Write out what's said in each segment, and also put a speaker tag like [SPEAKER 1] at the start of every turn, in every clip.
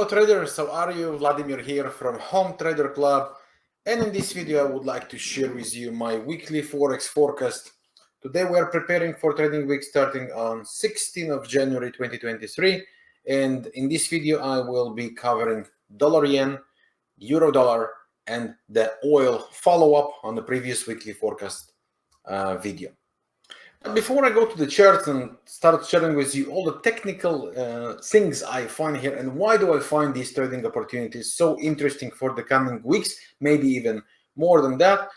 [SPEAKER 1] Hello traders, how are you? Vladimir here from Home Trader Club, and in this video I would like to share with you my weekly Forex forecast. Today we are preparing for trading week starting on 16th of January 2023, and in this video I will be covering dollar yen, euro dollar, and the oil follow-up on the previous weekly forecast video. Before I go to the charts and start sharing with you all the technical things I find here and why do I find these trading opportunities so interesting for the coming weeks, maybe even more than that,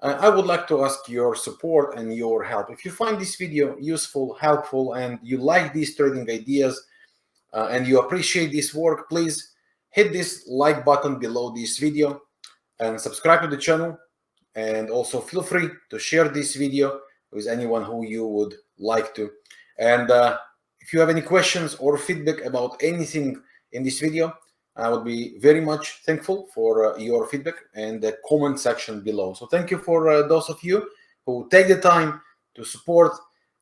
[SPEAKER 1] I would like to ask your support and your help. If you find this video useful, helpful, and you like these trading ideas and you appreciate this work, please hit this like button below this video and subscribe to the channel, and also feel free to share this video with anyone who you would like to. And if you have any questions or feedback about anything in this video, I would be very much thankful for your feedback in the comment section below. So thank you for those of you who take the time to support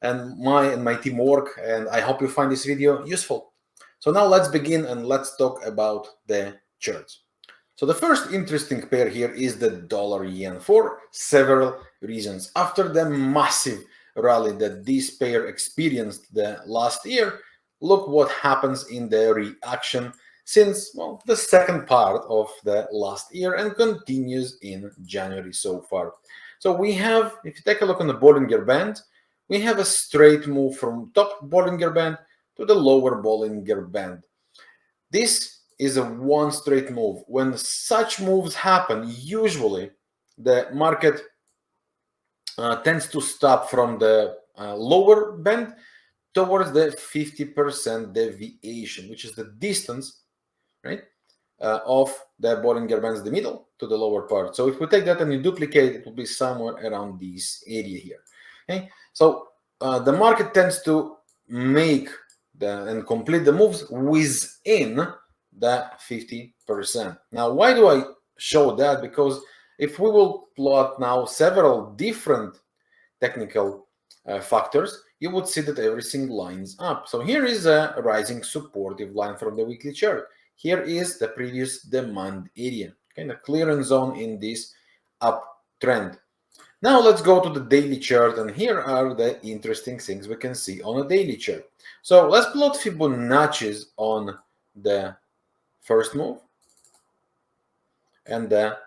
[SPEAKER 1] and my team work, and I hope you find this video useful. So now let's begin and let's talk about the charts. So the first interesting pair here is the dollar yen for several reasons. After the massive rally that this pair experienced the last year, look what happens in the reaction since, well, the second part of the last year and continues in January so far. So we have, if you take a look on the Bollinger Band, we have a straight move from top Bollinger Band to the lower Bollinger Band. This is a one straight move. When such moves happen, usually the market tends to stop from the lower band towards the 50% deviation, which is the distance, right, of the Bollinger Bands, the middle to the lower part. So if we take that and you duplicate, it will be somewhere around this area here. Okay, so the market tends to make and complete the moves within the 50%. Now, why do I show that? Because if we will plot now several different technical factors, you would see that everything lines up. So here is a rising supportive line from the weekly chart. Here is the previous demand area, okay, the clearance zone in this uptrend. Now let's go to the daily chart, and here are the interesting things we can see on a daily chart. So let's plot Fibonacci's on the first move and the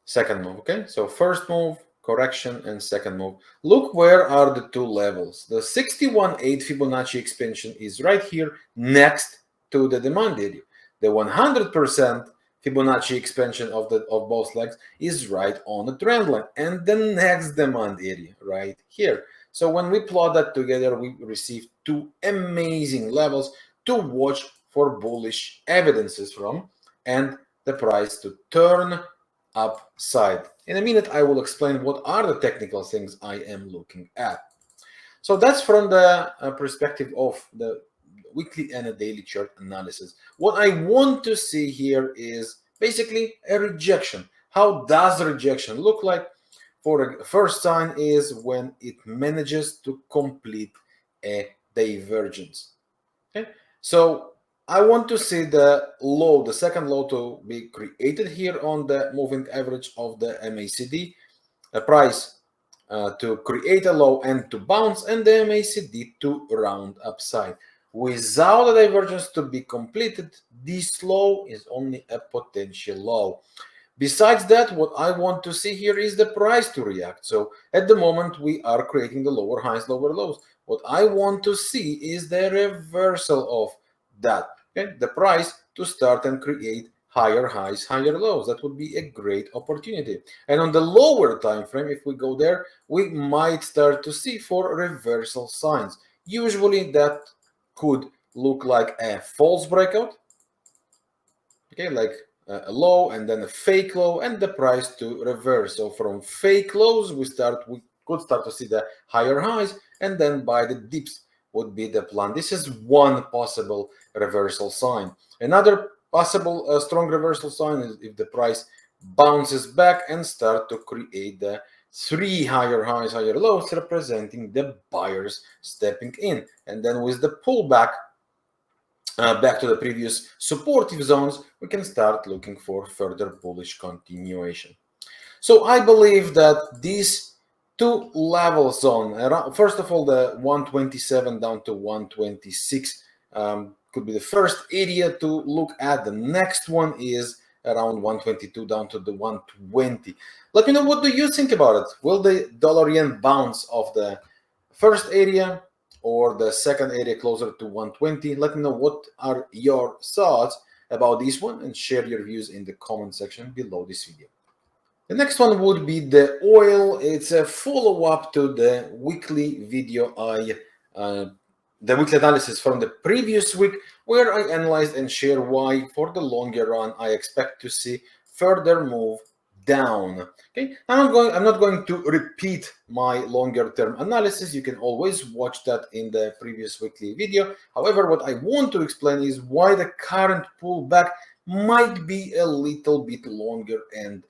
[SPEAKER 1] second move. Okay, so first move, correction, and second move. Look, where are the two levels? The 61.8 Fibonacci expansion is right here next to the demand area. The 100% Fibonacci expansion of both legs is right on the trend line, and the next demand area right here. So when we plot that together, we receive two amazing levels to watch for bullish evidences from, and the price to turn upside. In a minute, I will explain what are the technical things I am looking at. So that's from the perspective of the weekly and a daily chart analysis. What I want to see here is basically a rejection. How does rejection look like? For the first sign is when it manages to complete a divergence. Okay, so I want to see the low, the second low, to be created here on the moving average of the MACD, a price to create a low and to bounce, and the MACD to round upside. Without the divergence to be completed, this low is only a potential low. Besides that, what I want to see here is the price to react. So at the moment, we are creating the lower highs, lower lows. What I want to see is the reversal of that. Okay? The price to start and create higher highs, higher lows. That would be a great opportunity. And on the lower time frame, if we go there, we might start to see for reversal signs. Usually that could look like a false breakout, okay, like a low and then a fake low and the price to reverse. So from fake lows, we could start to see the higher highs, and then by the dips would be the plan. This is one possible reversal sign. Another possible strong reversal sign is if the price bounces back and start to create the three higher highs, higher lows, representing the buyers stepping in. And then with the pullback, back to the previous supportive zones, we can start looking for further bullish continuation. So I believe that these two level zone, first of all, the 127 down to 126 could be the first area to look at. The next one is around 122 down to the 120. Let me know, what do you think about it? Will the dollar yen bounce off the first area or the second area closer to 120? Let me know what are your thoughts about this one, and share your views in the comment section below this video. The next one would be the oil. It's a follow-up to the weekly video the weekly analysis from the previous week, where I analyzed and share why for the longer run I expect to see further move down. Okay, I'm not going to repeat my longer term analysis. You can always watch that in the previous weekly video. However, what I want to explain is why the current pullback might be a little bit longer and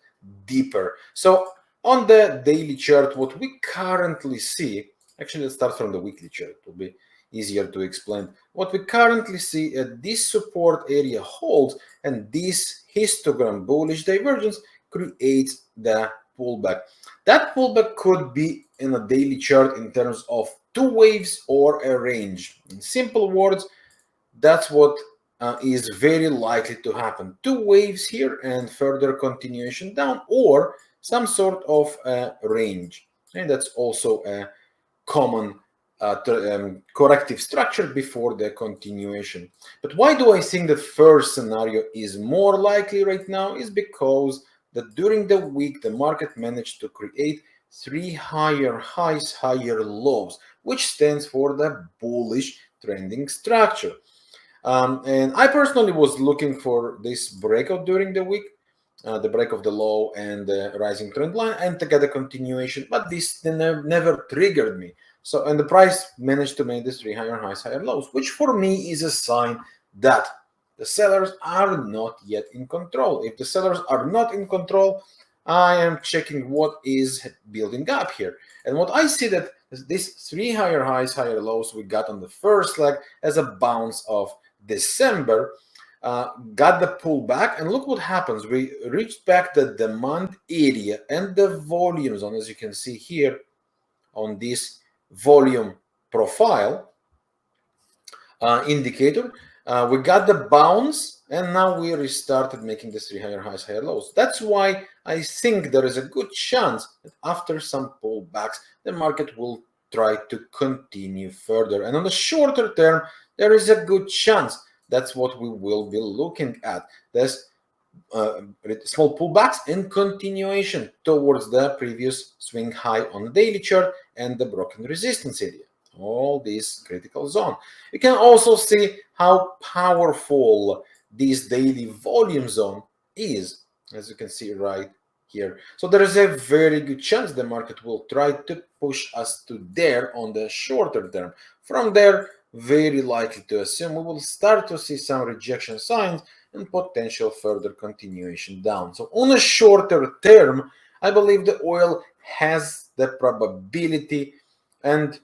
[SPEAKER 1] deeper. So on the daily chart, what we currently see, actually let's start from the weekly chart, it will be easier to explain. What we currently see, this support area holds, and this histogram bullish divergence creates the pullback. That pullback could be in a daily chart in terms of two waves or a range. In simple words, that's what is very likely to happen. Two waves here and further continuation down, or some sort of range. And that's also a common corrective structure before the continuation. But why do I think the first scenario is more likely right now? Is because that during the week the market managed to create three higher highs, higher lows, which stands for the bullish trending structure. And I personally was looking for this breakout during the week, the break of the low and the rising trend line, and to get a continuation, but this never triggered me. So, and the price managed to make this three higher highs, higher lows, which for me is a sign that the sellers are not yet in control. If the sellers are not in control, I am checking what is building up here. And what I see that this three higher highs, higher lows we got on the first leg as a bounce of December, got the pullback, and look what happens. We reached back the demand area and the volume zone, as you can see here on this volume profile indicator. We got the bounce, and now we restarted making this three higher highs, higher lows. That's why I think there is a good chance that after some pullbacks, the market will try to continue further. And on the shorter term, there is a good chance that's what we will be looking at. There's small pullbacks and continuation towards the previous swing high on the daily chart and the broken resistance area. All this critical zone. You can also see how powerful this daily volume zone is, as you can see right here. So there is a very good chance the market will try to push us to there on the shorter term. From there, very likely to assume we will start to see some rejection signs and potential further continuation down. So on a shorter term, I believe the oil has the probability and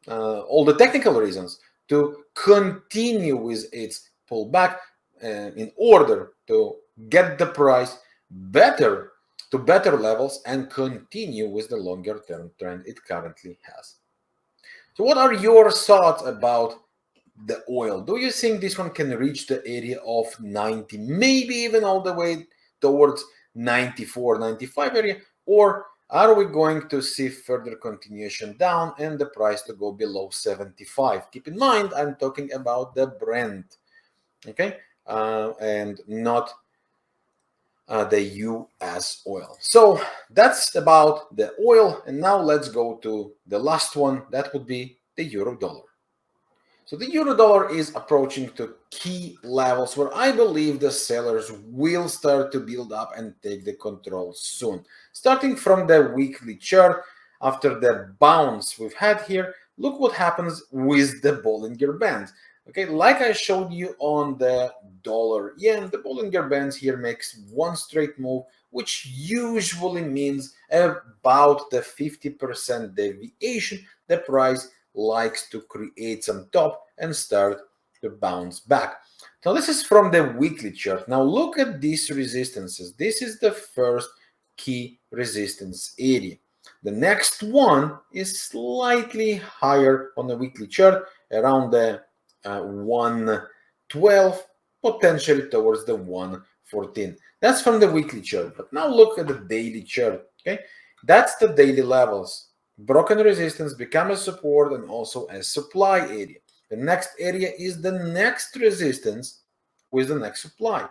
[SPEAKER 1] all the technical reasons to continue with its pullback in order to get the price better to better levels and continue with the longer term trend it currently has. So what are your thoughts about the oil? Do you think this one can reach the area of 90, maybe even all the way towards 94, 95 area? Or are we going to see further continuation down and the price to go below 75? Keep in mind, I'm talking about the Brent, okay, and not the US oil. So that's about the oil. And now let's go to the last one. That would be the euro dollar. So the euro dollar is approaching to key levels where I believe the sellers will start to build up and take the control soon. Starting from the weekly chart, after the bounce we've had here, look what happens with the Bollinger Bands. Okay, like I showed you on the dollar yen, the Bollinger Bands here makes one straight move, which usually means about the 50% deviation the price likes to create some top and start to bounce back. So this is from the weekly chart. Now look at these resistances. This is the first key resistance area. The next one is slightly higher on the weekly chart, around the 112, potentially towards the 114. That's from the weekly chart. But now look at the daily chart. Okay, that's the daily levels. Broken resistance become a support and also a supply area. The next area is the next resistance with the next supply.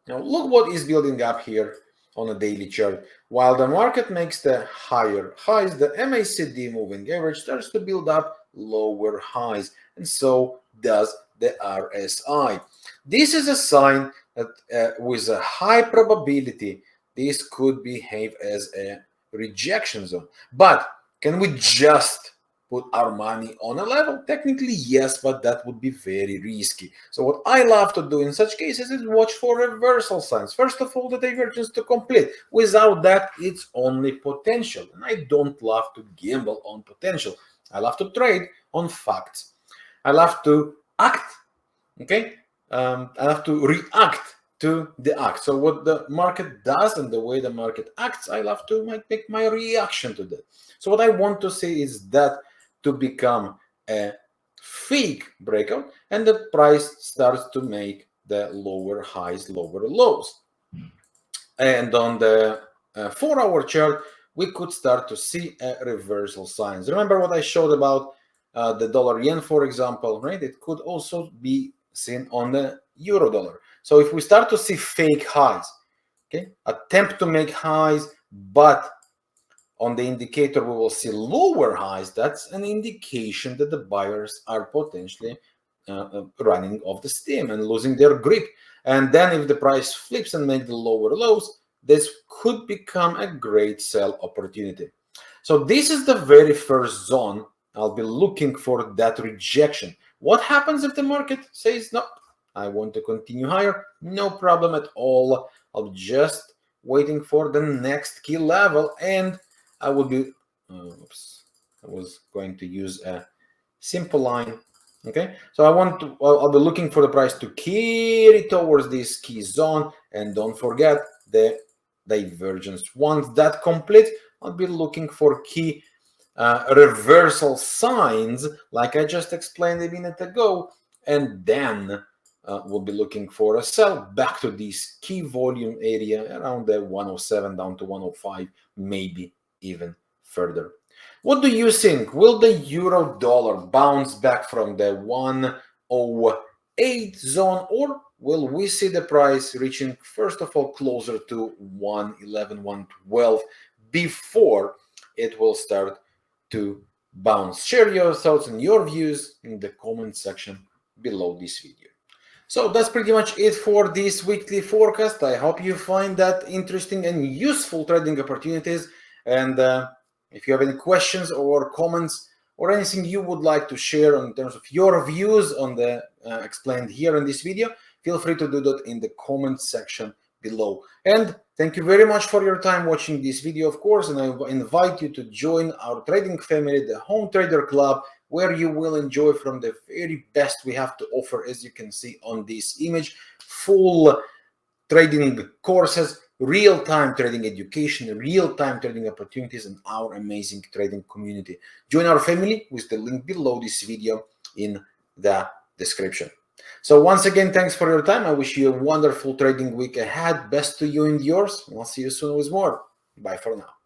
[SPEAKER 1] Now look what is building up here on a daily chart. While the market makes the higher highs, the MACD moving average starts to build up lower highs, and so does the RSI. This is a sign that with a high probability, this could behave as a rejection zone. But can we just put our money on a level? Technically, yes, but that would be very risky. So what I love to do in such cases is watch for reversal signs. First of all, the divergence to complete. Without that, it's only potential. And I don't love to gamble on potential. I love to trade on facts. I love to act, okay? I have to react to the act. So what the market does and the way the market acts, I love to make my reaction to that. So what I want to say is that to become a fake breakout and the price starts to make the lower highs, lower lows. And on the 4-hour chart, we could start to see reversal signs. Remember what I showed about the dollar yen, for example, right? It could also be seen on the euro dollar. So if we start to see fake highs, okay, attempt to make highs, but on the indicator we will see lower highs, that's an indication that the buyers are potentially running off the steam and losing their grip. And then if the price flips and makes the lower lows, this could become a great sell opportunity. So this is the very first zone. I'll be looking for that rejection. What happens if the market says, no, I want to continue higher? No problem at all. I'll just waiting for the next key level, and I will be, I was going to use a simple line. Okay, so I'll be looking for the price to carry towards this key zone, and don't forget the divergence. Once that completes, I'll be looking for key reversal signs, like I just explained a minute ago, and then we'll be looking for a sell back to this key volume area around the 107 down to 105, maybe even further. What do you think? Will the euro dollar bounce back from the 108 zone, or will we see the price reaching, first of all, closer to 111, 112 before it will start to bounce? Share your thoughts and your views in the comment section below this video. So that's pretty much it for this weekly forecast. I hope you find that interesting and useful trading opportunities. And if you have any questions or comments or anything you would like to share in terms of your views on the explained here in this video, feel free to do that in the comment section below. And thank you very much for your time watching this video, of course, and I invite you to join our trading family, the Home Trader Club, where you will enjoy from the very best we have to offer, as you can see on this image, full trading courses, real-time trading education, real-time trading opportunities, and our amazing trading community. Join our family with the link below this video in the description. So once again, thanks for your time. I wish you a wonderful trading week ahead. Best to you and yours. And I'll see you soon with more. Bye for now.